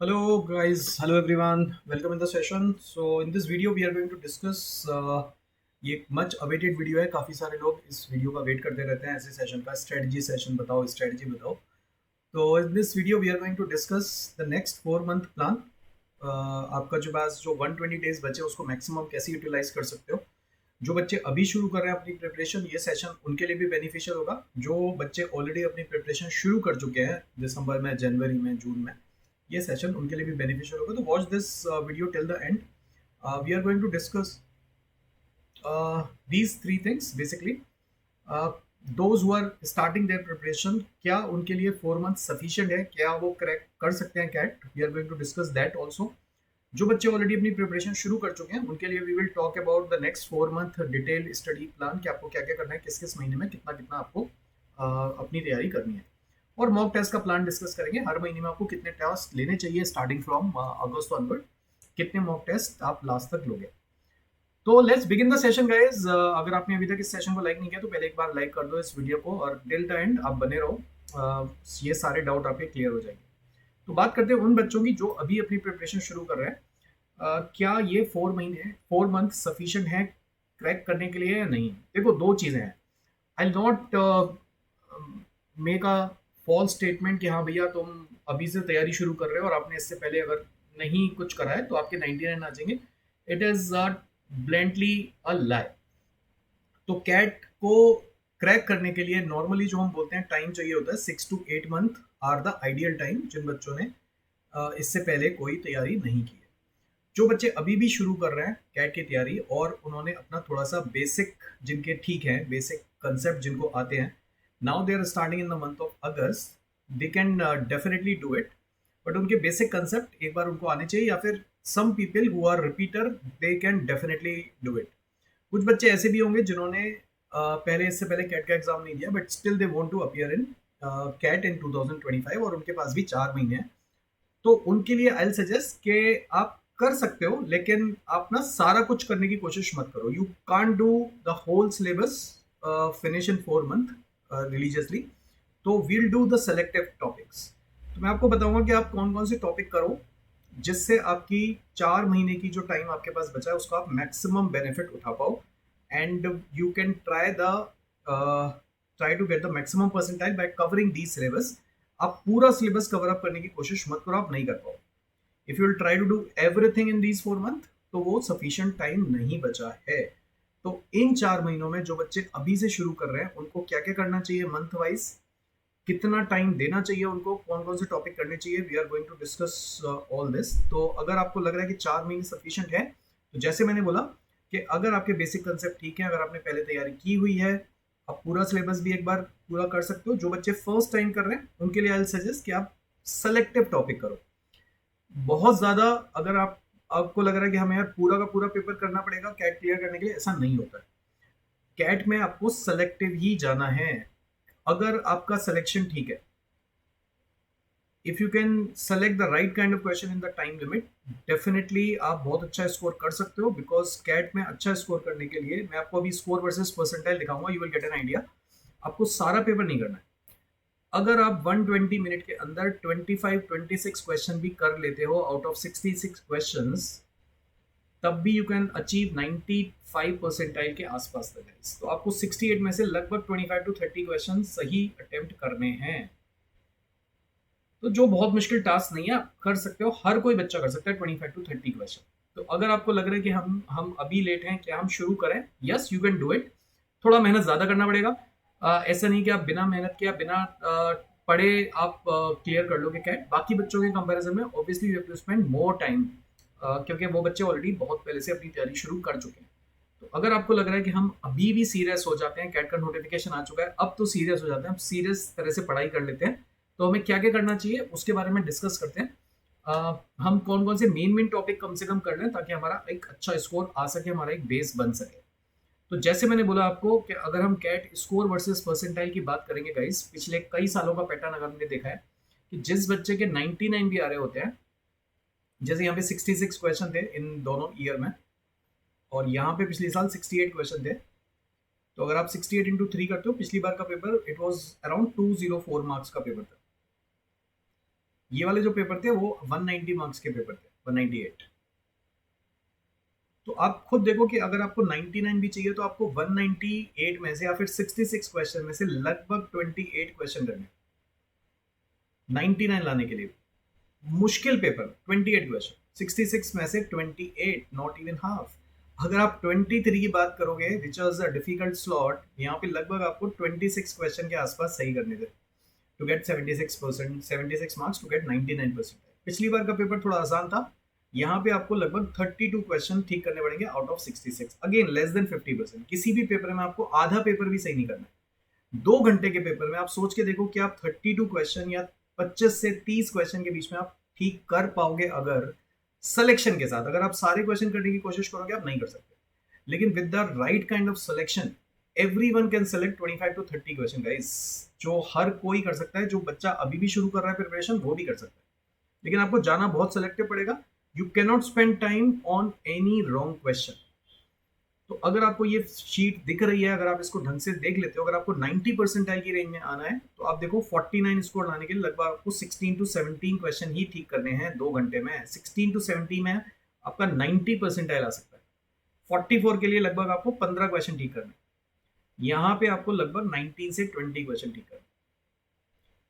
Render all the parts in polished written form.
Hello guys, hello everyone, welcome in the session. So in this video we are going to discuss ये एक much awaited video है। काफ़ी सारे लोग इस वीडियो का वेट करते रहते हैं ऐसे सेशन का। स्ट्रेटजी सेशन बताओ, स्ट्रेटजी बताओ। तो in this video we are going to discuss the next 4 month plan. आपका जो पास जो 120 डेज बचे उसको मैक्सिमम कैसे यूटिलाइज कर सकते हो। जो बच्चे अभी शुरू कर रहे हैं अपनी प्रिपरेशन, ये सेशन उनके लिए भी बेनिफिशियल होगा। जो बच्चे ऑलरेडी अपनी प्रिपरेशन शुरू कर चुके हैं दिसंबर में, जनवरी में, जून में, ये सेशन उनके लिए भी बेनिफिशियल होगा। तो watch this video till the end. We are going to discuss these three things basically. Those who are starting their preparation, क्या उनके लिए 4 मंथ सफिशिएंट है, क्या वो क्रैक कर सकते हैं CAT? We are going to discuss that also. जो बच्चे ऑलरेडी अपनी प्रिपरेशन शुरू कर चुके हैं उनके लिए we will talk about the next 4 month detail study plan कि आपको क्या क्या करना है, किस किस महीने में कितना कितना आपको अपनी तैयारी करनी है। और मॉक टेस्ट का प्लान डिस्कस करेंगे। हर महीने में आपको कितने टेस्ट लेने चाहिए स्टार्टिंग फ्रॉम अगस्त ऑनवर्ड, कितने मॉक टेस्ट आप लास्ट तक लोगे। तो let's begin the session guys. अगर आपने अभी तक इस सेशन को लाइक नहीं किया तो पहले एक बार लाइक कर दो इस वीडियो को और टिल द एंड आप बने रहो। ये सारे डाउट आपके क्लियर हो जाएंगे। तो बात करते हैं उन बच्चों की जो अभी अपनी प्रिपरेशन शुरू कर रहे हैं। क्या ये 4 मंथ सफिशिएंट है क्रैक करने के लिए या नहीं? देखो, दो चीज़ें हैं। I not make a false statement कि हाँ भैया तुम अभी से तैयारी शुरू कर रहे हो और आपने इससे पहले अगर नहीं कुछ करा है तो आपके 99 आ जाएंगे। इट इज़ ब्लेंटली अ लाई। तो कैट को क्रैक करने के लिए नॉर्मली जो हम बोलते हैं टाइम चाहिए होता है 6 to 8 month are the ideal time, जिन बच्चों ने इससे पहले कोई तैयारी नहीं की है। जो बच्चे अभी भी शुरू कर रहे हैं कैट की तैयारी और उन्होंने अपना थोड़ा सा बेसिक, जिनके ठीक है बेसिक कंसेप्ट जिनको आते हैं, now they are starting in the month of August, they can definitely do it. But उनके बेसिक कंसेप्ट एक बार उनको आने चाहिए, या फिर some people who are repeater they can definitely do it. कुछ बच्चे ऐसे भी होंगे जिन्होंने पहले इससे पहले कैट का एग्जाम नहीं दिया but still they want to appear in CAT in 2025 और उनके पास भी 4 महीने हैं। तो उनके लिए आई सजेस्ट कि आप कर सकते हो, लेकिन आप ना सारा कुछ करने की कोशिश मत करो। You can't do the whole syllabus finish in 4 month religiously. तो we'll do the selective topics. तो मैं आपको बताऊंगा कि आप कौन कौन से टॉपिक करो जिससे आपकी 4 महीने की जो टाइम आपके पास बचा है उसको आप मैक्सिमम बेनिफिट उठा पाओ। And you can try to get the maximum percentile by covering the syllabus. आप पूरा सिलेबस कवर अप करने की कोशिश मत करो, आप नहीं कर पाओ। If you will try to do everything in these 4 month तो वो सफिशिएंट टाइम नहीं बचा है। तो इन 4 महीनों में जो बच्चे अभी से शुरू कर रहे हैं उनको क्या क्या करना चाहिए मंथ वाइज, कितना टाइम देना चाहिए उनको, कौन कौन से टॉपिक करने चाहिए, we are going to discuss all this. तो अगर आपको लग रहा है कि 4 महीने सफिशिएंट है, तो जैसे मैंने बोला कि अगर आपके बेसिक कंसेप्ट ठीक है, अगर आपने पहले तैयारी की हुई है, आप पूरा सिलेबस भी एक बार पूरा कर सकते हो। जो बच्चे फर्स्ट टाइम कर रहे हैं उनके लिए आई सजेस्ट कि आप सेलेक्टिव टॉपिक करो। बहुत ज़्यादा अगर आपको लग रहा है कि हमें यार पूरा का पूरा पेपर करना पड़ेगा कैट क्लियर करने के लिए, ऐसा नहीं होता है। कैट में आपको सेलेक्टिव ही जाना है। अगर आपका सिलेक्शन ठीक है, if you can select the right kind of question in the time limit, definitely आप बहुत अच्छा स्कोर कर सकते हो। बिकॉज कैट में अच्छा स्कोर करने के लिए मैं आपको अभी स्कोर वर्सेस परसेंटाइल दिखाऊंगा, you will get an idea. आपको सारा पेपर नहीं करना है। अगर आप 120 मिनट के अंदर 25-26 क्वेश्चन भी कर लेते हो आउट ऑफ 66 क्वेश्चंस, तब भी यू कैन अचीव 95 परसेंटाइल के आसपास तक है। तो आपको 68 में से लगभग 25 to 30 क्वेश्चन सही अटेम्प्ट करने हैं। तो जो बहुत मुश्किल टास्क नहीं है, आप कर सकते हो, हर कोई बच्चा कर सकता है 25 to 30 क्वेश्चन। तो अगर आपको लग रहा है कि हम अभी लेट हैं, क्या हम शुरू करें, yes you can do it. थोड़ा मेहनत ज़्यादा करना पड़ेगा। ऐसा नहीं कि आप बिना मेहनत किया, बिना पढ़े आप क्लियर कर लोगे कैट। बाकी बच्चों के कंपैरिजन में obviously you have to spend more time, क्योंकि वो बच्चे ऑलरेडी बहुत पहले से अपनी तैयारी शुरू कर चुके हैं। तो अगर आपको लग रहा है कि हम अभी भी सीरियस हो जाते हैं, कैट का नोटिफिकेशन आ चुका है, अब तो सीरियस हो जाते हैं, अब सीरियस तरह से पढ़ाई कर लेते हैं, तो हमें क्या क्या करना चाहिए उसके बारे में डिस्कस करते हैं। हम कौन कौन से मेन टॉपिक कम से कम कर लें ताकि हमारा एक अच्छा स्कोर आ सके, हमारा एक बेस बन सके। तो जैसे मैंने बोला आपको कि अगर हम कैट स्कोर वर्सेस परसेंटाइल की बात करेंगे गाइस, पिछले कई सालों का पैटर्न अगर हमने देखा है कि जिस बच्चे के 99 भी आ रहे होते हैं, जैसे यहाँ पे 66 क्वेश्चन थे इन दोनों ईयर में और यहाँ पे पिछले साल 68 क्वेश्चन थे। तो अगर आप 68 इंटू 3 करते हो, पिछली बार का paper it was around 204 marks का पेपर था। ये वाले जो पेपर थे वो 190 मार्क्स के पेपर थे, 198। तो आप खुद देखो कि अगर आपको 99 भी चाहिए तो आपको 198 में से या फिर 66 क्वेश्चन में से लगभग 28 क्वेश्चन करने 99 लाने के लिए। मुश्किल पेपर 28 क्वेश्चन, 66 में से 28, नॉट इवन हाफ। अगर आप 23 की बात करोगे which was a difficult slot, यहाँ पे लगभग आपको 26 क्वेश्चन के आसपास सही करने थे to get 76%, 76 marks to get 99%। पिछली बार का पेपर थोड़ा आसान था, यहाँ पे आपको लगभग 32 क्वेश्चन ठीक करने पड़ेंगे out of 66। Again less than 50%। किसी भी पेपर में आपको आधा पेपर भी सही नहीं करना है। 2 घंटे के पेपर में आप सोच के देखो कि आप 32 क्वेश्चन या 25 से 30 क्वेश्चन के बीच में आप ठीक कर पाओगे अगर सिलेक्शन के साथ। अगर आप सारे क्वेश्चन करने की कोशिश करोगे आप नहीं कर सकते, लेकिन with the right kind of selection everyone can select 25 to 30 question guys, जो हर कोई कर सकता है। जो बच्चा अभी भी शुरू कर रहा है प्रिपरेशन वो भी कर सकता है, लेकिन आपको जाना बहुत सिलेक्टिव पड़ेगा। You can not spend time on any wrong question. तो अगर आपको ये शीट दिख रही है, अगर आप इसको ढंग से देख लेते हो, अगर आपको 90 परसेंटाइल की रेंज में आना है तो आप देखो 49 स्कोर लाने के लिए लगभग आपको 16 to 17 क्वेश्चन ही ठीक करने हैं 2 घंटे में। 16 to 17 में आपका 90 परसेंटाइल आ सकता है। 44 के लिए लगभग आपको 15 क्वेश्चन ठीक करने, यहाँ पे आपको लगभग 19 से 20 क्वेश्चन ठीक करने।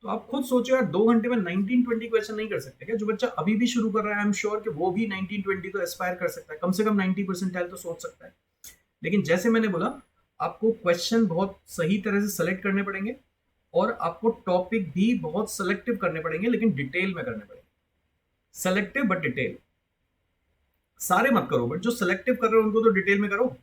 तो आप खुद सोचो यार, 2 घंटे में 19-20 क्वेश्चन नहीं कर सकते क्या? जो बच्चा अभी भी शुरू कर रहा है आई एम श्योर कि वो भी 19-20 तो एस्पायर कर सकता है, कम से कम 90 परसेंटाइल तो सोच सकता है। लेकिन जैसे मैंने बोला, आपको क्वेश्चन बहुत सही तरह से सेलेक्ट करने पड़ेंगे और आपको टॉपिक भी बहुत सेलेक्टिव करने पड़ेंगे, लेकिन डिटेल में करने पड़ेंगे। Selective but detail. सारे मत करो, बट जो सेलेक्टिव कर रहे हो उनको तो डिटेल में करो।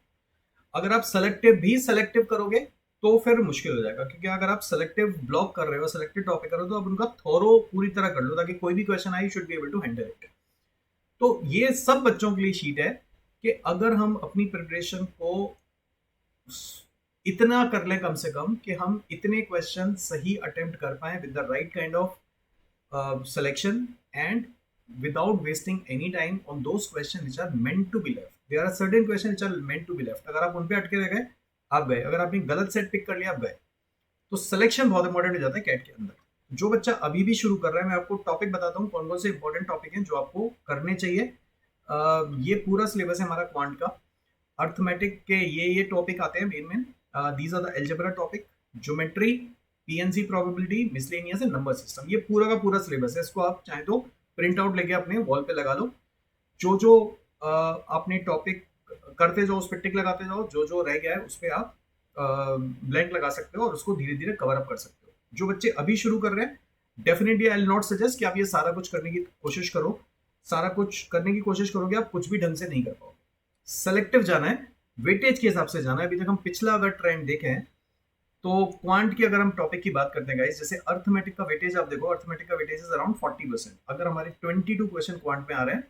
अगर आप सेलेक्टिव भी सेलेक्टिव करोगे तो फिर मुश्किल हो जाएगा, क्योंकि अगर आप सेलेक्टिव ब्लॉक कर रहे हो, सेलेक्टिव टॉपिक कर रहे हो, तो आप उनका थोरो पूरी तरह कर लो ताकि कोई भी क्वेश्चन आए you should be able to handle it. तो ये सब बच्चों के लिए शीट है कि अगर हम अपनी प्रिपरेशन को इतना कर लें कम से कम कि हम इतने क्वेश्चन सही अटेम्प्ट कर पाए with the right kind of selection and without wasting any time on those questions which are meant to be left. There are certain questions which are meant to be left. अगर आप उन पे अटके रह गए आप गए, अगर आपने गलत सेट पिक कर लिया आप गए। तो सिलेक्शन बहुत इंपॉर्टेंट हो जाता है कैट के अंदर। जो बच्चा अभी भी शुरू कर रहा है, मैं आपको टॉपिक बताता हूँ कौन कौन से इंपॉर्टेंट टॉपिक हैं जो आपको करने चाहिए। ये पूरा सिलेबस है हमारा क्वांट का। अर्थमेटिक के ये टॉपिक आते हैं main. These are the algebra topic, geometry, PNC probability, miscellaneous and number system. ये पूरा का पूरा सिलेबस है। इसको आप चाहे तो प्रिंट आउट लेके अपने वॉल पे लगा लो। जो जो आपने टॉपिक करते जाओ उस पर टिक लगाते जाओ, जो जो रह गया है उस पर आप ब्लैंक लगा सकते हो और उसको धीरे धीरे कवर अप कर सकते हो। जो बच्चे अभी शुरू कर रहे हैं, definitely I will not suggest कि आप ये सारा कुछ करने की कोशिश करो। सारा कुछ करने की कोशिश करोगे आप कुछ भी ढंग से नहीं कर पाओगे। सेलेक्टिव जाना है, वेटेज के हिसाब से जाना है। अभी तक हम पिछला अगर ट्रेंड देखें तो क्वांट की अगर हम टॉपिक की बात करते हैं गाइस, जैसे अर्थमेटिक का वेटेज आप देखो, अर्थमेटिक का वेटेज इज अराउंड 40%। अगर हमारे 22 क्वेश्चन क्वांट में आ रहे हैं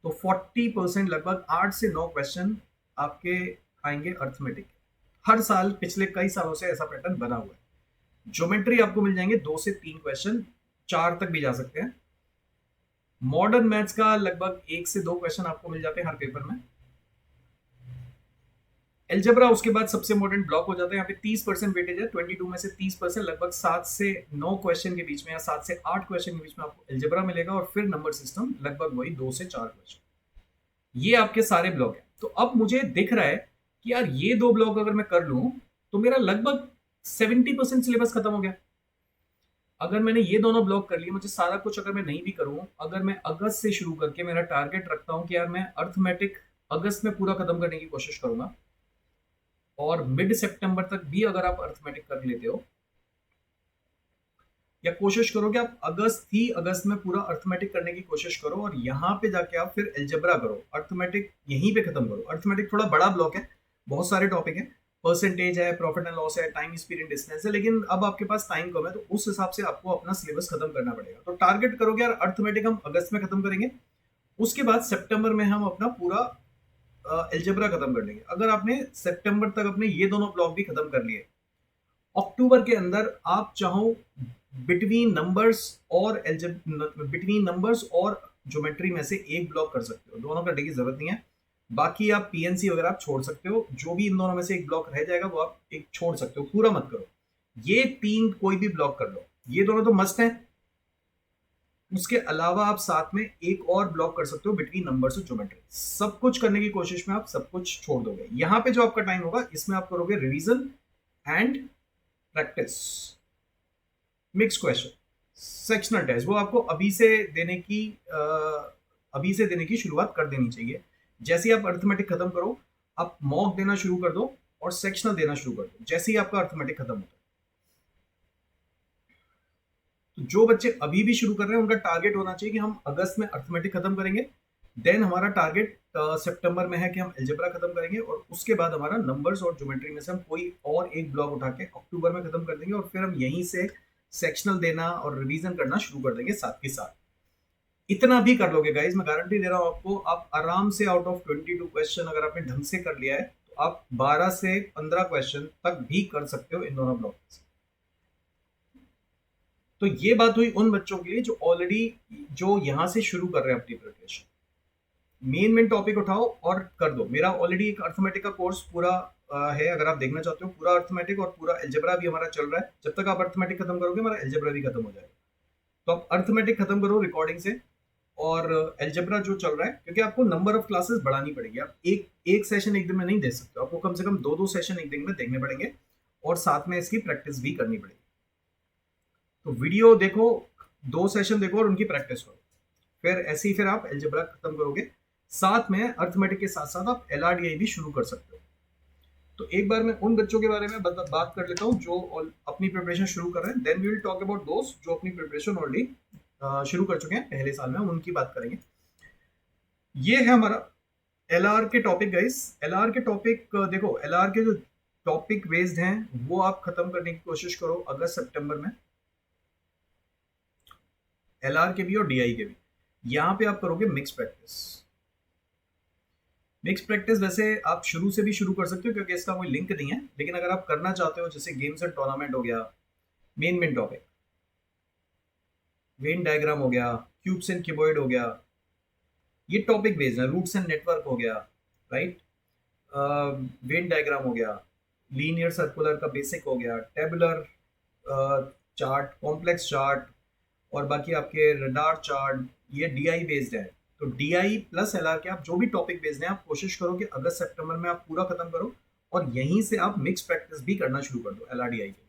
तो 40% लगभग 8 से 9 क्वेश्चन आपके आएंगे अर्थमेटिक। हर साल पिछले कई सालों से ऐसा पैटर्न बना हुआ है। ज्योमेट्री आपको मिल जाएंगे 2 से 3 क्वेश्चन, 4 तक भी जा सकते हैं। मॉडर्न मैथ्स का लगभग 1 से 2 क्वेश्चन आपको मिल जाते हैं हर पेपर में। एल्जेब्रा उसके बाद सबसे इंपॉर्टेंट ब्लॉक हो जाता है। यहाँ पे 30% वेटेज है, 22 में से 30% लगभग 7 से 9 क्वेश्चन के बीच में या 7 से 8 क्वेश्चन के बीच में आपको एल्जेब्रा मिलेगा और फिर नंबर सिस्टम लगभग वही 2 से 4 क्वेश्चन। ये आपके सारे ब्लॉक है। तो अब मुझे दिख रहा है कि यार ये 2 ब्लॉक अगर मैं कर लूं तो मेरा लगभग 70% सिलेबस खत्म हो गया। अगर मैंने ये दोनों ब्लॉक कर लिए, मुझे सारा कुछ अगर मैं नहीं भी करूं, अगर मैं अगस्त से शुरू करके मेरा टारगेट रखता हूं कि यार मैं अर्थमेटिक अगस्त में पूरा खत्म करने की कोशिश करूंगा और मिड सितंबर तक भी अगर आप अर्थमेटिक कर लेते हो या कोशिश करो कि आप अगस्त में पूरा अर्थमेटिक करने की कोशिश करो और यहाँ पे जाके आप फिर एल्जेब्रा करो, अर्थमेटिक यहीं पे खत्म करो। अर्थमेटिक थोड़ा बड़ा ब्लॉक है, बहुत सारे टॉपिक है, परसेंटेज है, प्रॉफिट एंड लॉस है, टाइम स्पीड एंड डिस्टेंस है, लेकिन अब आपके पास टाइम कम है तो उस हिसाब से आपको अपना सिलेबस खत्म करना पड़ेगा। तो टारगेट करोगे यार अर्थमेटिक हम अगस्त में खत्म करेंगे, उसके बाद सितंबर में हम अपना पूरा एल्जेब्रा खत्म कर लेंगे। अगर आपने सितंबर तक अपने ये दोनों ब्लॉक भी खत्म कर लिए, अक्टूबर के अंदर आप चाहो बिटवीन नंबर्स और ज्योमेट्री में से एक ब्लॉक कर सकते हो। दोनों करने की जरूरत नहीं है। बाकी आप पीएनसी वगैरह आप छोड़ सकते हो। जो भी इन दोनों में से एक ब्लॉक रह जाएगा वो आप एक छोड़ सकते हो, पूरा मत करो। ये 3 कोई भी ब्लॉक कर लो, ये दोनों तो मस्ट हैं। उसके अलावा आप साथ में एक और ब्लॉक कर सकते हो बिटवीन नंबर्स और ज्योमेट्री। सब कुछ करने की कोशिश में आप सब कुछ छोड़ दोगे। यहां पे जो आपका टाइम होगा इसमें आप करोगे revision and practice. Mix question, sectional test वो आपको अभी से देने की शुरुआत कर देनी चाहिए। जैसे ही आप अर्थमेटिक खत्म करो, आप मॉक देना शुरू कर दो और सेक्शनल देना शुरू कर दो जैसे ही आपका अर्थमेटिक खत्म होता है। तो जो बच्चे अभी भी शुरू कर रहे हैं उनका टारगेट होना चाहिए कि हम अगस्त में अर्थमेटिक खत्म करेंगे, देन हमारा टारगेट सितंबर में है कि हम अलजेब्रा खत्म करेंगे, और उसके बाद हमारा नंबर्स और ज्योमेट्री में से हम कोई और एक ब्लॉक उठा के अक्टूबर में खत्म कर देंगे, और फिर हम यहीं से सेक्शनल देना और रिवीजन करना शुरू कर देंगे साथ के साथ। इतना भी कर लोगे गाइज, मैं गारंटी दे रहा हूं आपको, आप आराम से आउट ऑफ 22 क्वेश्चन अगर आपने ढंग से कर लिया है तो आप 12 से 15 क्वेश्चन तक भी कर सकते हो इन दोनों ब्लॉक से। तो ये बात हुई उन बच्चों के लिए जो यहां से शुरू कर रहे हैं अपनी प्रिपरेशन। मेन टॉपिक उठाओ और कर दो। मेरा ऑलरेडी एक अर्थमेटिक का कोर्स पूरा है, अगर आप देखना चाहते हो, पूरा अर्थमेटिक और पूरा अलजेब्रा भी हमारा चल रहा है। जब तक आप अर्थमेटिक खत्म करोगे हमारा अलजेब्रा भी खत्म हो जाएगा। तो आप अर्थमेटिक खत्म करो रिकॉर्डिंग से, और अलजेब्रा जो चल रहा है, क्योंकि आपको नंबर ऑफ क्लासेस बढ़ानी पड़ेगी। आप एक सेशन एक दिन में नहीं दे सकते, आपको कम से कम दो सेशन एक दिन में देखने पड़ेंगे, और साथ में इसकी प्रैक्टिस भी करनी पड़ेगी। तो वीडियो देखो, 2 सेशन देखो और उनकी प्रैक्टिस करो, फिर आप अलजेब्रा खत्म करोगे। साथ में अर्थमेटिक के साथ साथ आप एलआरडीआई भी शुरू कर सकते हो। तो एक बार मैं उन बच्चों के बारे में बात कर लेता हूँ जो अपनी प्रिपरेशन शुरू कर रहे हैं, then we will talk about दोस्त जो अपनी प्रिपरेशन ऑलरेडी शुरू कर चुके हैं पहले साल में, हम उनकी बात करेंगे। ये है हमारा एलआर के टॉपिक गाइस। एलआर के टॉपिक देखो, एलआर के जो टॉपिक बेस्ड हैं वो आप खत्म करने की कोशिश करो अगस्त सितंबर में, एलआर के भी और डीआई के भी। यहां पे आप करोगे मिक्स प्रैक्टिस। मिक्स प्रैक्टिस वैसे आप शुरू से भी शुरू कर सकते हो क्योंकि इसका कोई लिंक नहीं है, लेकिन अगर आप करना चाहते हो, जैसे गेम्स एंड टूर्नामेंट हो गया, मेन टॉपिक, वेन डायग्राम हो गया, क्यूब्स एंड क्यूबॉइड हो गया, ये टॉपिक बेस्ड है। रूट्स एंड नेटवर्क हो गया, राइट, वेन डायग्राम हो गया, लीनियर सर्कुलर का बेसिक हो गया, टेबुलर चार्ट, कॉम्प्लेक्स चार्ट, और बाकी आपके रडार चार्ट, ये डीआई बेस्ड है। तो डीआई प्लस एलआर के आप जो भी टॉपिक बेस्ड हैं, आप कोशिश करो कि अगस्त सितंबर में आप पूरा खत्म करो, और यहीं से आप मिक्स प्रैक्टिस भी करना शुरू कर दो एलआरडीआई के लिए।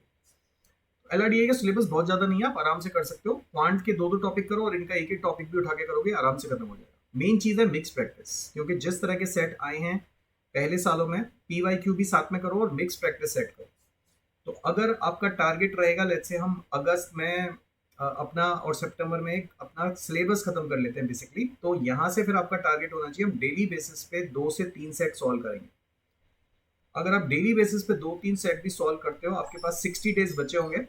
एलआरडीआई का सिलेबस बहुत ज्यादा नहीं है, आप आराम से कर सकते हो। क्वांट के 2 टॉपिक करो और इनका एक टॉपिक भी उठा के करोगे, आराम से खत्म हो जाएगा। मेन चीज है मिक्स प्रैक्टिस, क्योंकि जिस तरह के सेट आए हैं पहले सालों में, पीवाईक्यू भी साथ में करो और मिक्स प्रैक्टिस सेट करो। तो अगर आपका टारगेट रहेगा, लेट्स से हम अगस्त में अपना और सितंबर में अपना सिलेबस खत्म कर लेते हैं बेसिकली, तो यहां से फिर आपका टारगेट होना चाहिए हम डेली बेसिस पे 2 से 3 सेट सॉल्व करेंगे। अगर आप डेली बेसिस पे 2-3 सेट भी सॉल्व करते हो, आपके पास 60 डेज बचे होंगे,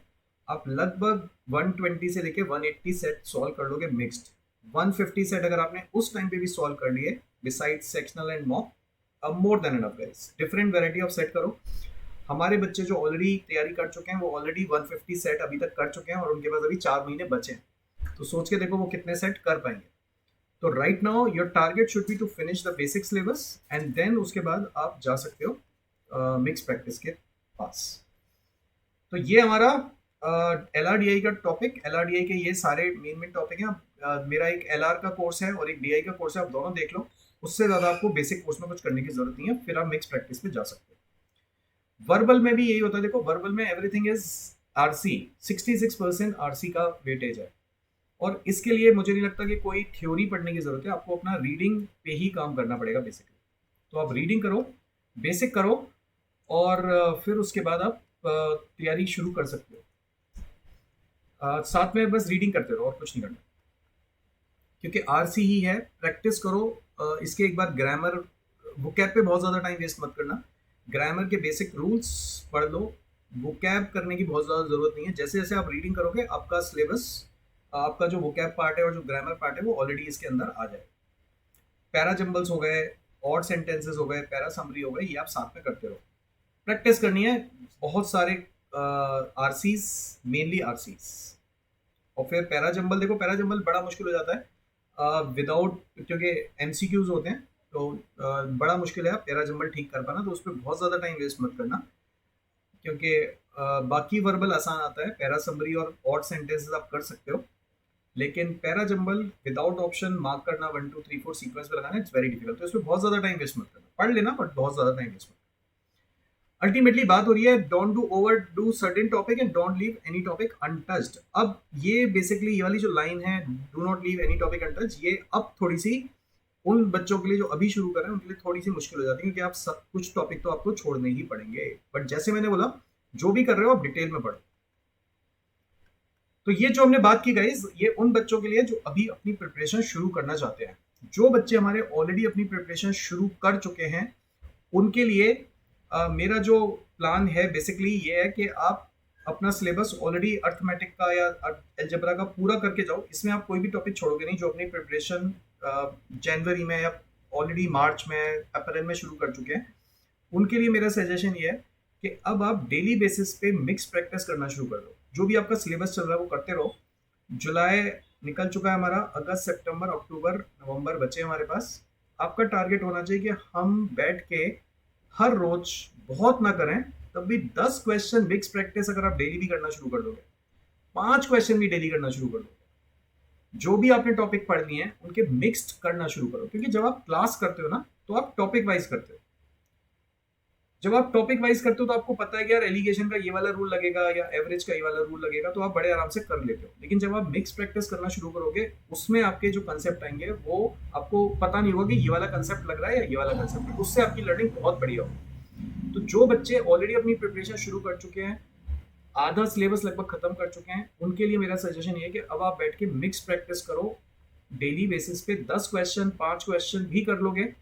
आप लगभग 120 से लेके 180 सेट सॉल्व कर लोगे मिक्स्ड। 150 सेट अगर आपने उस टाइम पे भी सॉल्व कर लिए बिसाइड सेक्शनल एंड मॉक, अब more than enough guys. Different variety of set करो। हमारे बच्चे जो ऑलरेडी तैयारी कर चुके हैं वो ऑलरेडी 150 सेट अभी तक कर चुके हैं, और उनके पास अभी 4 महीने बचे हैं। तो सोच के देखो वो कितने सेट कर पाएंगे। तो right now your target should be to finish the basic syllabus, and then उसके बाद आप जा सकते हो मिक्स प्रैक्टिस के पास। तो ये हमारा एलआरडीआई का टॉपिक, एलआरडीआई के ये सारे मेन टॉपिक हैं। मेरा एक एलआर का कोर्स है और एक डीआई का कोर्स है, आप दोनों देख लो। उससे ज़्यादा आपको बेसिक कोर्स में कुछ करने की जरूरत नहीं है, फिर आप मिक्स प्रैक्टिस पे जा सकते हो। वर्बल में भी यही होता है। देखो वर्बल में एवरीथिंग इज आरसी, 66% आरसी का वेटेज है, और इसके लिए मुझे नहीं लगता कि कोई थ्योरी पढ़ने की जरूरत है, आपको अपना रीडिंग पे ही काम करना पड़ेगा बेसिकली। तो आप रीडिंग करो, बेसिक करो, और फिर उसके बाद आप तैयारी शुरू कर सकते हो। साथ में बस रीडिंग करते रहो और कुछ नहीं करना, क्योंकि आरसी ही है। प्रैक्टिस करो इसके एक बार ग्रामर, वोकैब पे बहुत ज़्यादा टाइम वेस्ट मत करना। ग्रामर के बेसिक रूल्स पढ़ लो, वोकैब करने की बहुत ज़्यादा ज़रूरत नहीं है। जैसे जैसे आप रीडिंग करोगे आपका सिलेबस, आपका जो वोकैब पार्ट है और जो ग्रामर पार्ट है वो ऑलरेडी इसके अंदर आ जाए। पैरा जंबल्स हो गए, ऑड सेंटेंसेस हो गए, पैरा समरी हो गए, ये आप साथ में करते रहो। प्रैक्टिस करनी है बहुत सारे आरसीज, मेनली आरसीज। और फिर पैरा जंबल, देखो पैरा जंबल बड़ा मुश्किल हो जाता है विदाउट, क्योंकि एमसीक्यूज होते हैं, तो बड़ा मुश्किल है पैरा जंबल ठीक कर पाना। तो उस पर बहुत ज़्यादा टाइम वेस्ट मत करना, क्योंकि बाकी वर्बल आसान आता है। पैरा समरी और ऑड सेंटेंसेस आप कर सकते हो, लेकिन para jumble without option mark करना 1 2 3 4 सीक्वेंस में लगाना इट्स वेरी डिफिकल्ट, तो इसमें बहुत ज़्यादा टाइम वेस्ट मत करना, पढ़ लेना बट बहुत ज़्यादा टाइम वेस्ट मत। अल्टीमेटली बात हो रही है don't do over do certain topic and don't leave any topic untouched. अब ये बेसिकली ये वाली जो लाइन है do not leave any topic untouched, ये अब थोड़ी सी उन बच्चों के लिए जो अभी शुरू कर रहे हैं उनके लिए थोड़ी सी मुश्किल हो जाती है, क्योंकि आप सब कुछ टॉपिक तो आपको छोड़ने ही पड़ेंगे, बट जैसे मैंने बोला जो भी कर रहे हो आप डिटेल में पढ़ो। तो ये जो हमने बात की गाइस, ये उन बच्चों के लिए जो अभी अपनी प्रिपरेशन शुरू करना चाहते हैं। जो बच्चे हमारे ऑलरेडी अपनी प्रिपरेशन शुरू कर चुके हैं उनके लिए मेरा जो प्लान है बेसिकली ये है कि आप अपना सिलेबस ऑलरेडी अर्थमेटिक का या अलजेब्रा का पूरा करके जाओ। इसमें आप कोई भी टॉपिक छोड़ोगे नहीं। जो अपनी प्रिपरेशन जनवरी में या ऑलरेडी मार्च में अप्रैल में शुरू कर चुके हैं उनके लिए मेरा सजेशन ये है कि अब आप डेली बेसिस पे मिक्स प्रैक्टिस करना शुरू कर दो। जो भी आपका सिलेबस चल रहा है वो करते रहो। जुलाई निकल चुका है हमारा, अगस्त सितंबर अक्टूबर नवंबर बचे हमारे पास। आपका टारगेट होना चाहिए कि हम बैठ के हर रोज, बहुत ना करें तब भी 10 क्वेश्चन मिक्स प्रैक्टिस अगर आप डेली भी करना शुरू कर दोगे, 5 क्वेश्चन भी डेली करना शुरू कर दोगे, जो भी आपने टॉपिक पढ़ लिए हैं उनके मिक्स्ड करना शुरू करो। क्योंकि जब आप क्लास करते हो ना तो आप टॉपिक वाइज करते हो। जब आप टॉपिक वाइज करते हो तो आपको पता है कि यार एलिगेशन का ये वाला रूल लगेगा या एवरेज का ये वाला रूल लगेगा, तो आप बड़े आराम से कर लेते हो। लेकिन जब आप मिक्स प्रैक्टिस करना शुरू करोगे उसमें आपके जो कंसेप्ट आएंगे वो आपको पता नहीं होगा कि ये वाला कंसेप्ट लग रहा है या ये वाला कंसेप्ट है। उससे आपकी लर्निंग बहुत बढ़िया होगी। तो जो बच्चे ऑलरेडी अपनी प्रिपरेशन शुरू कर चुके हैं, आधा सिलेबस लगभग खत्म कर चुके हैं, उनके लिए मेरा सजेशन ये है कि अब आप बैठ के मिक्स प्रैक्टिस करो। डेली बेसिस पे 10 क्वेश्चन 5 क्वेश्चन भी कर लोगे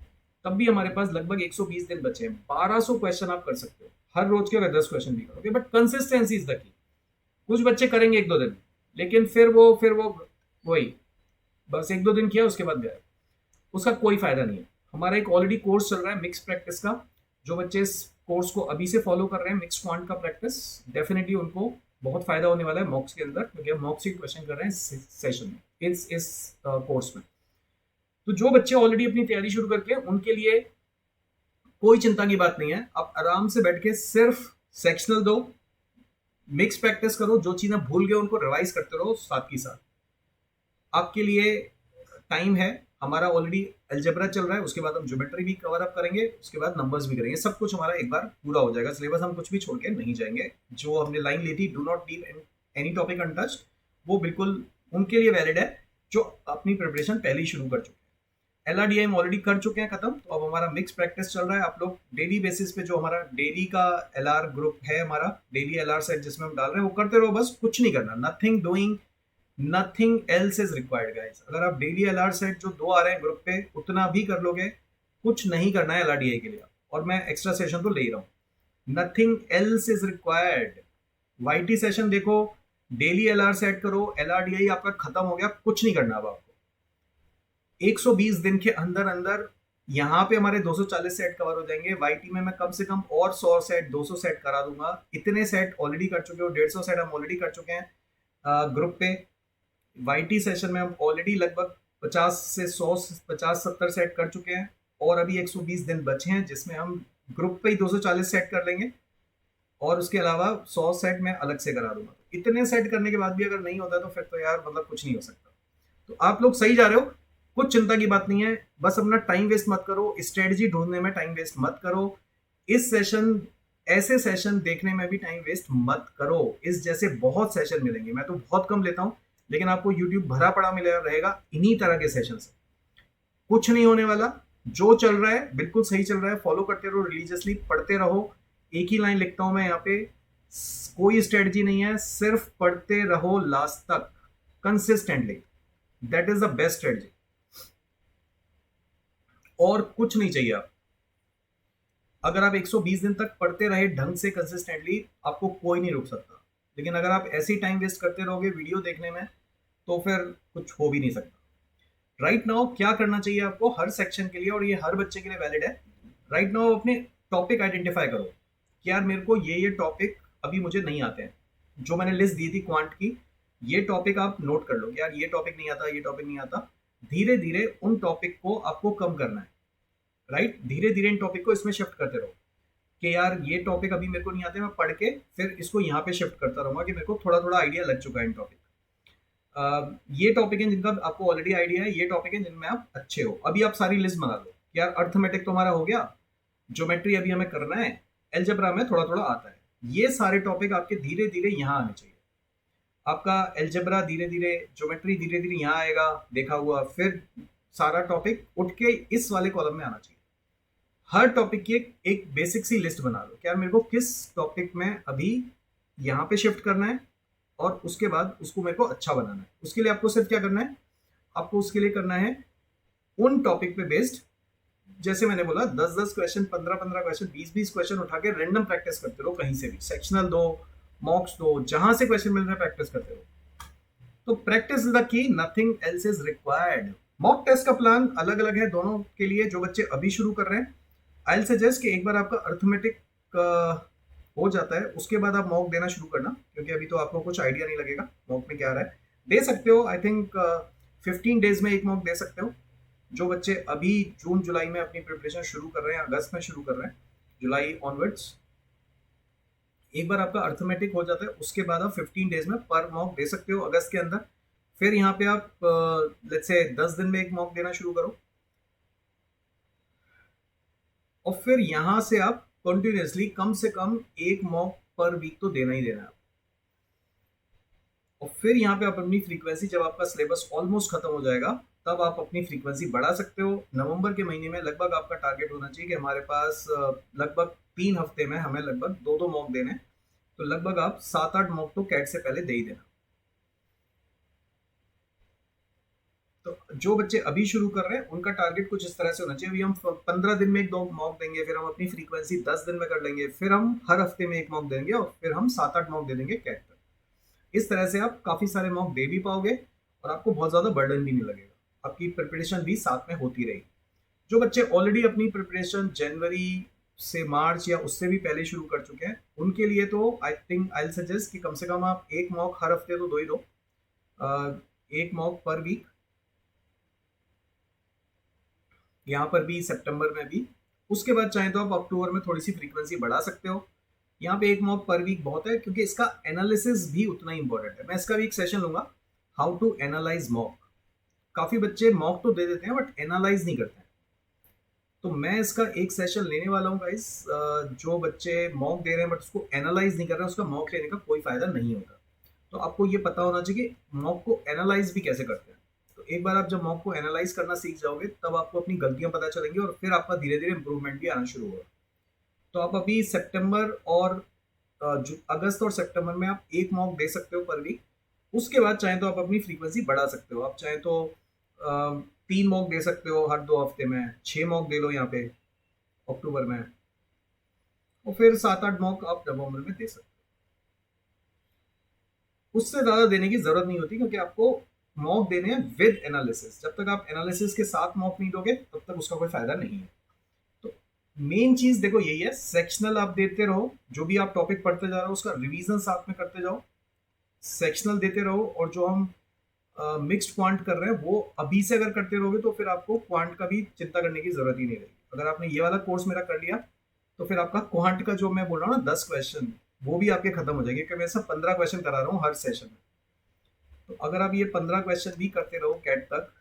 तब भी हमारे पास लगभग 120 दिन बचे हैं। 1200 क्वेश्चन आप कर सकते हो हर रोज के, अगर 10 क्वेश्चन भी करोगे। बट कंसिस्टेंसी इज द की। कुछ बच्चे करेंगे 1 2 दिन, लेकिन फिर वो वही बस 1 2 दिन किया उसके बाद गया, उसका कोई फायदा नहीं है। हमारा एक ऑलरेडी कोर्स चल रहा है मिक्स प्रैक्टिस का। जो बच्चे इस कोर्स को अभी से फॉलो कर रहे हैं, मिक्स क्वांट का प्रैक्टिस, डेफिनेटली उनको बहुत फायदा होने वाला है मॉक्स के अंदर, क्योंकि हम मॉक्स ही क्वेश्चन कर रहे हैं सेशन में, इस कोर्स में। तो जो बच्चे ऑलरेडी अपनी तैयारी शुरू करके उनके लिए कोई चिंता की बात नहीं है। आप आराम से बैठ के सिर्फ सेक्शनल दो, मिक्स प्रैक्टिस करो, जो चीजें भूल गए उनको रिवाइज करते रहो साथ ही साथ। आपके लिए टाइम है। हमारा ऑलरेडी अलजेब्रा चल रहा है, उसके बाद हम ज्योमेट्री भी कवर अप करेंगे, उसके बाद नंबर्स भी करेंगे। सब कुछ हमारा एक बार पूरा हो जाएगा सिलेबस, हम कुछ भी छोड़ के नहीं जाएंगे। जो हमने लाइन ली थी do not leave any topic untouched, वो बिल्कुल उनके लिए वैलिड है जो अपनी प्रिपरेशन पहले ही शुरू कर चुके हैं। LRDI हम ऑलरेडी कर चुके हैं खत्म, तो अब हमारा मिक्स प्रैक्टिस चल रहा है। आप लोग डेली बेसिस पे जो हमारा डेली का LR ग्रुप है, हमारा डेली LR सेट जिसमें हम डाल रहे हैं वो करते रहो, बस कुछ नहीं करना। Nothing doing, nothing else is required guys. अगर आप डेली LR सेट जो 2 आ रहे हैं ग्रुप पे उतना भी कर लोगे, कुछ नहीं करना है LRDI के लिए। और मैं एक्स्ट्रा सेशन तो ले ही रहा हूँ। Nothing else is required. YT session देखो, डेली LR सेट करो, LRDI आपका खत्म हो गया, कुछ नहीं करना अब आपको। 120 दिन के अंदर अंदर यहाँ पे हमारे 240 सेट कवर हो जाएंगे। YT में मैं कम से कम और 100 सेट 200 सेट करा दूंगा। इतने सेट ऑलरेडी कर चुके हो, 150 सेट हम ऑलरेडी कर चुके हैं ग्रुप पे। YT सेशन में हम ऑलरेडी लगभग 50 से 100 50-70 सेट कर चुके हैं, और अभी 120 दिन बचे हैं जिसमें हम ग्रुप पे ही 240 सेट कर लेंगे, और उसके अलावा 100 सेट मैं अलग से करा दूंगा। इतने सेट करने के बाद भी अगर नहीं होता तो फिर तो यार मतलब कुछ नहीं हो सकता। तो आप लोग सही जा रहे हो, कुछ चिंता की बात नहीं है। बस अपना टाइम वेस्ट मत करो, स्ट्रेटजी ढूंढने में टाइम वेस्ट मत करो। इस सेशन, ऐसे सेशन देखने में भी टाइम वेस्ट मत करो। इस जैसे बहुत सेशन मिलेंगे, मैं तो बहुत कम लेता हूं, लेकिन आपको यूट्यूब भरा पड़ा मिलेगा रहेगा इन्हीं तरह के सेशन से। कुछ नहीं होने वाला, जो चल रहा है बिल्कुल सही चल रहा है, फॉलो करते रहो, रिलीजियसली पढ़ते रहो। एक ही लाइन लिखता हूं मैं यहाँ पे, कोई स्ट्रेटजी नहीं है, सिर्फ पढ़ते रहो लास्ट तक consistently. That is the best strategy, और कुछ नहीं चाहिए आप। अगर आप 120 दिन तक पढ़ते रहे ढंग से कंसिस्टेंटली, आपको कोई नहीं रोक सकता। लेकिन अगर आप ऐसे ही टाइम वेस्ट करते रहोगे वीडियो देखने में, तो फिर कुछ हो भी नहीं सकता। राइट नाउ क्या करना चाहिए आपको हर सेक्शन के लिए, और ये हर बच्चे के लिए वैलिड है। राइट नाउ अपने टॉपिक आइडेंटिफाई करो कि यार मेरे को ये टॉपिक अभी मुझे नहीं आते हैं। जो मैंने लिस्ट दी थी क्वांट की, ये टॉपिक आप नोट कर लो कि यार ये टॉपिक नहीं आता, ये टॉपिक नहीं आता। धीरे धीरे उन टॉपिक को आपको कम करना है। राइट, धीरे धीरे इन टॉपिक को इसमें शिफ्ट करते रहो कि यार ये टॉपिक अभी मेरे को नहीं आते, मैं पढ़ के फिर इसको यहाँ पे शिफ्ट करता रहूंगा कि मेरे को थोड़ा थोड़ा आइडिया लग चुका है इन टॉपिक। ये टॉपिक है जिनका आपको ऑलरेडी आइडिया है, ये टॉपिक है जिनमें आप अच्छे हो। अभी आप सारी लिस्ट बना लो कि यार अर्थमेटिक तो हमारा हो गया, ज्योमेट्री अभी हमें करना है, एलजेब्रा में थोड़ा थोड़ा आता है। ये सारे टॉपिक आपके धीरे धीरे यहाँ आने चाहिए। आपका एलजेब्रा धीरे धीरे, ज्योमेट्री धीरे धीरे यहाँ आएगा देखा हुआ, फिर सारा टॉपिक उठ के इस वाले कॉलम में आना चाहिए। हर टॉपिक की एक बेसिक सी लिस्ट बना लो कि यार मेरे को किस टॉपिक में अभी यहाँ पे शिफ्ट करना है और उसके बाद उसको मेरे को अच्छा बनाना है। उसके लिए आपको सिर्फ क्या करना है, आपको उसके लिए करना है उन टॉपिक पे बेस्ड, जैसे मैंने बोला 10-10 क्वेश्चन, 15-15 क्वेश्चन, 20-20 क्वेश्चन उठा के रैंडम प्रैक्टिस करते रहो, कहीं से भी सेक्शनल दो, मॉक्स दो, जहां से क्वेश्चन मिल रहा है प्रैक्टिस करते रहो। तो practice is the key, nothing else is required. Mock test का प्लान अलग अलग है दोनों के लिए। जो बच्चे अभी शुरू कर रहे हैं, आई विल सजेस्ट कि एक बार आपका अर्थमेटिक हो जाता है उसके बाद आप मॉक देना शुरू करना, क्योंकि अभी तो आपको कुछ आइडिया नहीं लगेगा मॉक में क्या आ रहा है। दे सकते हो, आई थिंक 15 डेज में एक मॉक दे सकते हो। जो बच्चे अभी जून जुलाई में अपनी प्रिपरेशन शुरू कर रहे हैं, अगस्त में शुरू कर रहे हैं, जुलाई ऑनवर्ड्स, एक बार आपका अर्थमेटिक हो जाता है उसके बाद आप 15 डेज में पर मॉक दे सकते हो अगस्त के अंदर। फिर यहाँ पे आप लेट्स से 10 दिन में एक मॉक देना शुरू करो, और फिर यहाँ से आप कंटिन्यूसली कम से कम एक मॉक पर वीक तो देना ही देना है। और फिर यहाँ पे आप अपनी फ्रीक्वेंसी, जब आपका सिलेबस ऑलमोस्ट खत्म हो जाएगा तब आप अपनी फ्रीक्वेंसी बढ़ा सकते हो। नवंबर के महीने में लगभग आपका टारगेट होना चाहिए कि हमारे पास लगभग 3 हफ्ते में हमें लगभग 2-2 मॉक देने, तो लगभग आप 7-8 मॉक तो कैट से पहले दे ही देना। तो जो बच्चे अभी शुरू कर रहे हैं उनका टारगेट कुछ इस तरह से होना चाहिए, अभी हम 15 दिन में एक 2 मॉक देंगे, फिर हम अपनी फ्रीक्वेंसी 10 दिन में कर लेंगे, फिर हम हर हफ्ते में एक मॉक देंगे, और फिर हम 7-8 मॉक दे देंगे कैट तक। इस तरह से आप काफी सारे मॉक दे भी पाओगे और आपको बहुत ज्यादा बर्डन भी नहीं लगेगा, आपकी प्रिपरेशन भी साथ में होती रहेगी। जो बच्चे ऑलरेडी अपनी प्रिपरेशन जनवरी से मार्च या उससे भी पहले शुरू कर चुके हैं, उनके लिए तो आई थिंक आई सजेस्ट कि कम से कम आप एक मॉक हर हफ्ते तो दो ही दो, एक मॉक पर वीक, यहाँ पर भी सितंबर में भी। उसके बाद चाहे तो आप अक्टूबर में थोड़ी सी फ्रीक्वेंसी बढ़ा सकते हो। यहाँ पे एक मॉक पर वीक बहुत है, क्योंकि इसका एनालिसिस भी उतना ही इंपॉर्टेंट है। मैं इसका भी एक सेशन लूंगा, हाउ टू एनालाइज मॉक। काफी बच्चे मॉक तो दे देते हैं बट एनालाइज नहीं करते हैं, तो मैं इसका एक सेशन लेने वाला हूँ गाइस। जो बच्चे मॉक दे रहे हैं बट उसको एनालाइज नहीं कर रहे हैं, उसका मॉक लेने का कोई फायदा नहीं होगा। तो आपको ये पता होना चाहिए कि मॉक को एनालाइज भी कैसे करते हैं। तो एक बार आप जब मॉक को एनालाइज करना सीख जाओगे तब आपको अपनी गलतियां पता चलेंगी और फिर आपका धीरे धीरे इंप्रूवमेंट भी आना शुरू होगा। तो आप अभी सितंबर और अगस्त और सितंबर में आप एक मॉक दे सकते हो पर वीक। उसके बाद चाहे तो आप अपनी फ्रीक्वेंसी बढ़ा सकते हो, आप चाहे तो 3 मॉक दे सकते हो हर 2 हफ्ते में, 6 मॉक दे लो यहाँ पे अक्टूबर में, और फिर 7-8 मॉक आप नवंबर में दे सकते हो। उससे ज़्यादा देने की ज़रूरत नहीं होती, क्योंकि आपको मॉक देने हैं विद एनालिसिस। जब तक आप एनालिसिस के साथ मॉक नहीं दोगे तब तक उसका कोई फायदा नहीं है। तो मेन चीज देखो यही है, सेक्शनल आप देते रहो, जो भी आप टॉपिक पढ़ते जा रहे हो उसका रिवीजन साथ में करते जाओ, सेक्शनल देते रहो। और जो हम मिक्स्ड क्वांट कर रहे हैं वो अभी से अगर करते रहोगे तो फिर आपको क्वांट का भी चिंता करने की जरूरत ही नहीं रहेगी। अगर आपने ये वाला कोर्स मेरा कर लिया तो फिर आपका क्वांट का जो मैं बोल रहा हूँ ना 10 क्वेश्चन, वो भी आपके खत्म हो जाएंगे, क्योंकि मैं सब 15 क्वेश्चन करा रहा हूँ हर सेशन में। तो अगर आप ये 15 क्वेश्चन भी करते रहो कैट तक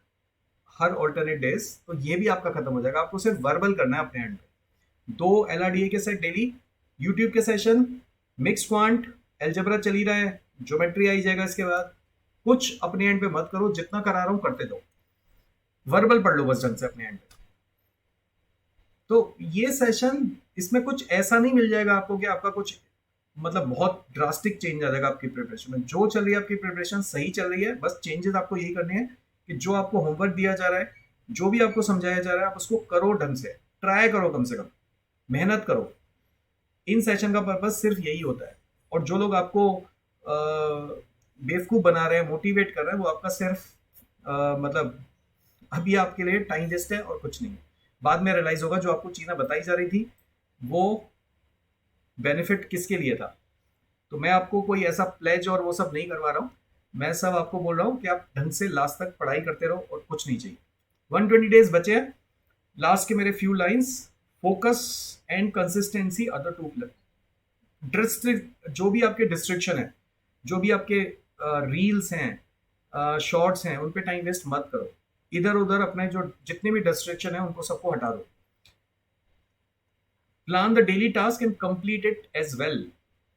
हर ऑल्टरनेट डेज, तो ये भी आपका खत्म हो जाएगा। आपको सिर्फ वर्बल करना है अपने एंड पे। 2 LRDA के सेट डेली, यूट्यूब के सेशन, मिक्स क्वांट, एल्जेब्रा चल ही रहा है, ज्योमेट्री आई जाएगा इसके बाद। कुछ अपने एंड पे मत करो, जितना करा रहा हूं करते जाओ, वर्बल पढ़ लो बस ढंग से अपने एंड पे। तो ये सेशन, इसमें कुछ ऐसा नहीं मिल जाएगा आपको कि आपका कुछ मतलब बहुत ड्रास्टिक चेंज आ जाएगा आपकी प्रिपरेशन में। जो चल रही है आपकी प्रिपरेशन सही चल रही है, बस चेंजेस आपको यही करने हैं कि जो आपको होमवर्क दिया जा रहा है, जो भी आपको समझाया जा रहा है, आप उसको करो ढंग से, ट्राई करो, कम से कम मेहनत करो। इन सेशन का पर्पज सिर्फ यही होता है। और जो लोग आपको बेवकूफ बना रहे हैं, मोटिवेट कर रहे हैं, वो आपका सिर्फ मतलब अभी आपके लिए टाइम वेस्ट है और कुछ नहीं। बाद में रियलाइज होगा जो आपको चीजें बताई जा रही थी वो बेनिफिट किसके लिए था। तो मैं आपको कोई ऐसा प्लेज और वो सब नहीं करवा रहा हूँ, मैं सब आपको बोल रहा हूँ कि आप ढंग से लास्ट तक पढ़ाई करते रहो और कुछ नहीं चाहिए। 120 डेज बचे हैं। लास्ट के मेरे few lines, focus and consistency other 2 district, जो भी आपके डिस्ट्रिक्शन है, जो भी आपके रील्स हैं, शॉर्ट्स हैं उन पे टाइम वेस्ट मत करो, इधर उधर अपने जो जितने भी डिस्ट्रैक्शन है उनको सबको हटा दो। Plan the daily task and complete it as well.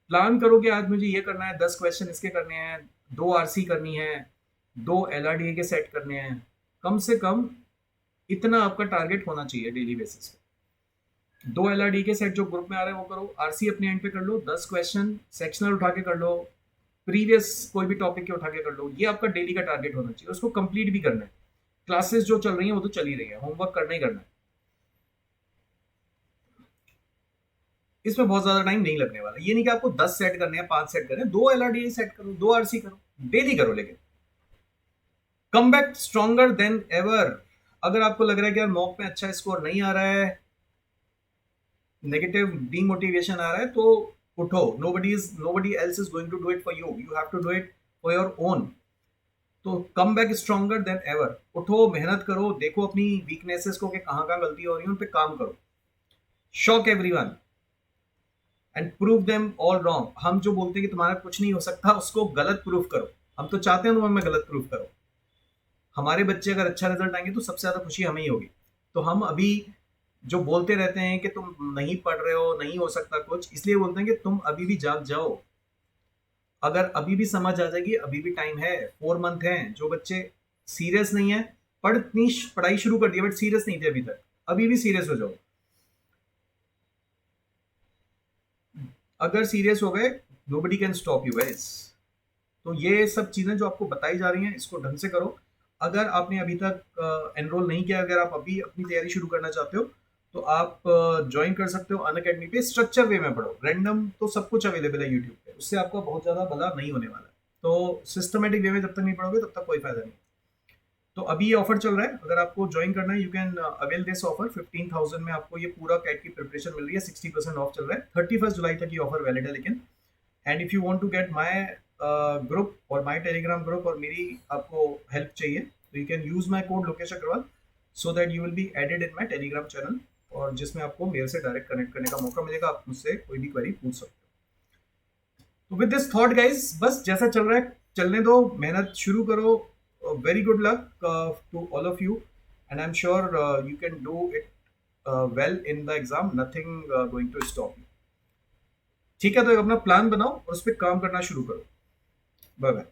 Plan करो कि आज मुझे ये करना है, 10 क्वेश्चन इसके करने हैं, 2 आरसी करनी है, 2 LRDA के सेट करने हैं, कम से कम इतना आपका टारगेट होना चाहिए डेली बेसिस पे। 2 LRD के सेट जो ग्रुप में आ रहे हैं वो करो, आरसी अपने एंड पे कर लो, 10 क्वेश्चन सेक्शनल उठा के कर लो, प्रीवियस कोई भी टॉपिक के उठा के कर लो, ये आपका डेली का टारगेट होना चाहिए, उसको कंप्लीट भी करना है। क्लासेस जो चल रही हैं वो तो चल ही रही है, होमवर्क करना ही करना है, इसमें बहुत ज्यादा टाइम नहीं लगने वाला। ये नहीं कि आपको 10 सेट करने हैं, 5 सेट करने हैं, 2 LRDA सेट करो, 2 आरसी करो, डेली करो, लेकिन कम बैक स्ट्रॉन्गर देन एवर। अगर आपको लग रहा है कि यार मॉक में अच्छा स्कोर नहीं आ रहा है, नेगेटिव डीमोटिवेशन आ रहा है, तो उठो। Nobody else is going to do it for you, you have to do it for your own. तो come back stronger than ever, उठो, मेहनत करो, देखो अपनी वीकनेसेस को कि कहाँ कहाँ गलती हो रही है, उन पे काम करो, shock everyone and prove them all wrong. हम जो बोलते हैं कि तुम्हारा कुछ नहीं हो सकता, उसको गलत प्रूफ करो। हम तो चाहते हैं तुम हमें गलत प्रूफ करो। हमारे बच्चे अगर अच्छा रिजल्ट आएंगे तो सबसे ज्यादा खुशी हमें ही होगी। तो हम अभी जो बोलते रहते हैं कि तुम नहीं पढ़ रहे हो, नहीं हो सकता कुछ, इसलिए बोलते हैं कि तुम अभी भी जाग जाओ। अगर अभी भी समझ आ जाएगी, अभी भी टाइम है, 4 मंथ है। जो बच्चे सीरियस नहीं है, पढ़ाई शुरू कर दी बट सीरियस नहीं थे अभी तक, अभी भी सीरियस हो जाओ। अगर सीरियस हो गए, nobody can stop you guys. तो ये सब चीजें जो आपको बताई जा रही हैं, इसको ढंग से करो। अगर आपने अभी तक एनरोल नहीं किया, अगर आप अभी अपनी तैयारी शुरू करना चाहते हो, तो आप ज्वाइन कर सकते हो अनअकैडमी पे। स्ट्रक्चर वे में पढ़ो, रैंडम तो सब कुछ अवेलेबल है यूट्यूब पे, उससे आपका बहुत ज्यादा भला नहीं होने वाला है। तो सिस्टमेटिक वे में जब तक नहीं पढ़ोगे तब तक कोई फायदा नहीं। तो अभी ये ऑफर चल रहा है, अगर आपको ज्वाइन करना है, you can avail this offer. 15,000 में आपको ये पूरा कैट की प्रिपरेशन मिल रही है, 60% ऑफ चल रहा है, 31 जुलाई तक ये ऑफर वैलिड है। लेकिन and if you want to get my group और माय टेलीग्राम ग्रुप और मेरी आपको हेल्प चाहिए, तो you can use my code Lokesh Agarwal, so that you will be added in my Telegram channel, और जिसमें आपको मेरे से डायरेक्ट कनेक्ट करने का मौका मिलेगा। आप मुझसे कोई भी क्वेरी पूछ सकते हो। तो विद दिस थॉट गाइज, बस जैसा चल रहा है चलने दो, मेहनत शुरू करो। Very good luck to all of you, and I'm sure you can do it well in the exam. Nothing going to stop you. ठीक है, तो एक अपना प्लान बनाओ और उस पर काम करना शुरू करो। Bye bye.